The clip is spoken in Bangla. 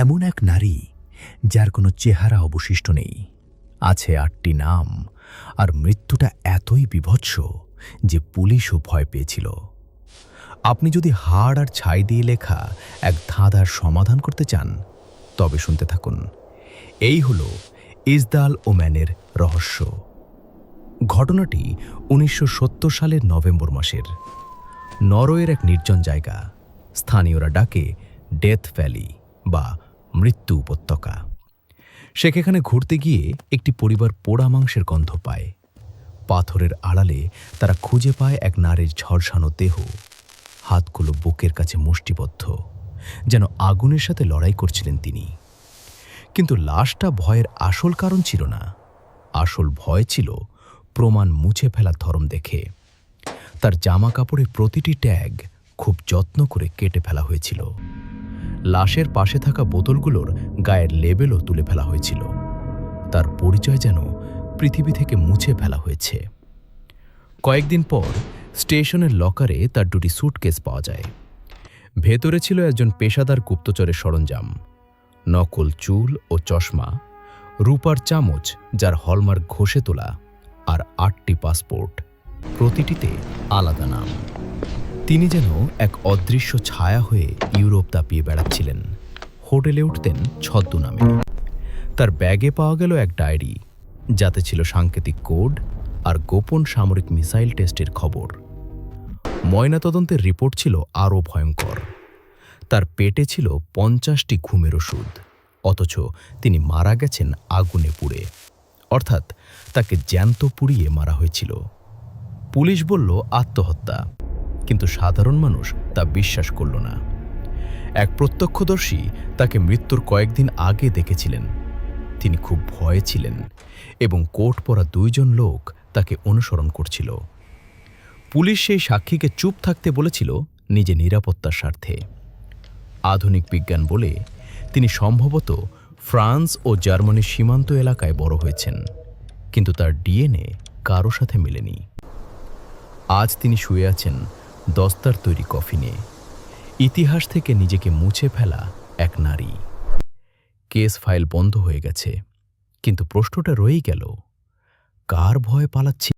এমন এক নারী যার কোনো চেহারা অবশিষ্ট নেই, আছে ৮টি নাম, আর মৃত্যুটা এতই বীভৎস যে পুলিশও ভয় পেয়েছিল। আপনি যদি হাড় আর ছাই দিয়ে লেখা এক ধাঁধার সমাধান করতে চান, তবে শুনতে থাকুন। এই হল ইসদাল ওম্যানের রহস্য। ঘটনাটি ১৯৭০ সালের নভেম্বর মাসের। নরওয়ের এক নির্জন জায়গা, স্থানীয়রা ডাকে ডেথ ভ্যালি বা মৃত্যু উপত্যকা। সেখানে ঘুরতে গিয়ে একটি পরিবার পোড়া মাংসের গন্ধ পায়। পাথরের আড়ালে তারা খুঁজে পায় এক নারীর ঝলসানো দেহ, হাতগুলো বুকের কাছে মুষ্টিবদ্ধ, যেন আগুনের সাথে লড়াই করছিলেন তিনি। কিন্তু লাশটা ভয়ের আসল কারণ ছিল না। আসল ভয় ছিল প্রমাণ মুছে ফেলার ধরন দেখে। তার জামা কাপড়ের প্রতিটি ট্যাগ খুব যত্ন করে কেটে ফেলা হয়েছিল। লাশের পাশে থাকা বোতলগুলোর গায়ের লেবেলও তুলে ফেলা হয়েছিল। তার পরিচয় যেন পৃথিবী থেকে মুছে ফেলা হয়েছে। কয়েকদিন পর স্টেশনের লকারে তার দুটি স্যুটকেস পাওয়া যায়। ভেতরে ছিল একজন পেশাদার গুপ্তচরের সরঞ্জাম, নকল চুল ও চশমা, রূপার চামচ যার হলমার্ক ঘষে তোলা, আর ৮টি পাসপোর্ট, প্রতিটিতে আলাদা নাম। তিনি যেন এক অদৃশ্য ছায়া হয়ে ইউরোপ দাপিয়ে বেড়াচ্ছিলেন। হোটেলে উঠতেন ছদ্মনামে। তার ব্যাগে পাওয়া গেল এক ডায়েরি, যাতে ছিল সাংকেতিক কোড আর গোপন সামরিক মিসাইল টেস্টের খবর। ময়নাতদন্তের রিপোর্ট ছিল আরও ভয়ঙ্কর। তার পেটে ছিল ৫০টি ঘুমের ওষুধ, অথচ তিনি মারা গেছেন আগুনে পুড়ে। অর্থাৎ তাকে জ্যান্ত পুড়িয়ে মারা হয়েছিল। পুলিশ বলল আত্মহত্যা, কিন্তু সাধারণ মানুষ তা বিশ্বাস করল না। এক প্রত্যক্ষদর্শী তাকে মৃত্যুর কয়েকদিন আগে দেখেছিলেন। তিনি খুব ভয়ে ছিলেন এবং কোট পরা ২ জন লোক তাকে অনুসরণ করছিল। পুলিশ সেই সাক্ষীকে চুপ থাকতে বলেছিল নিজে নিরাপত্তার স্বার্থে। আধুনিক বিজ্ঞান বলে তিনি সম্ভবত ফ্রান্স ও জার্মানির সীমান্ত এলাকায় বড় হয়েছেন, কিন্তু তার ডিএনএ কারো সাথে মেলেনি। আজ তিনি শুয়ে আছেন দস্তার তৈরি কফিনে, ইতিহাস থেকে নিজেকে মুছে ফেলা এক নারী। কেস ফাইল বন্ধ হয়ে গেছে, কিন্তু প্রশ্নটা রয়েই গেল, কার ভয়ে পালাচ্ছি?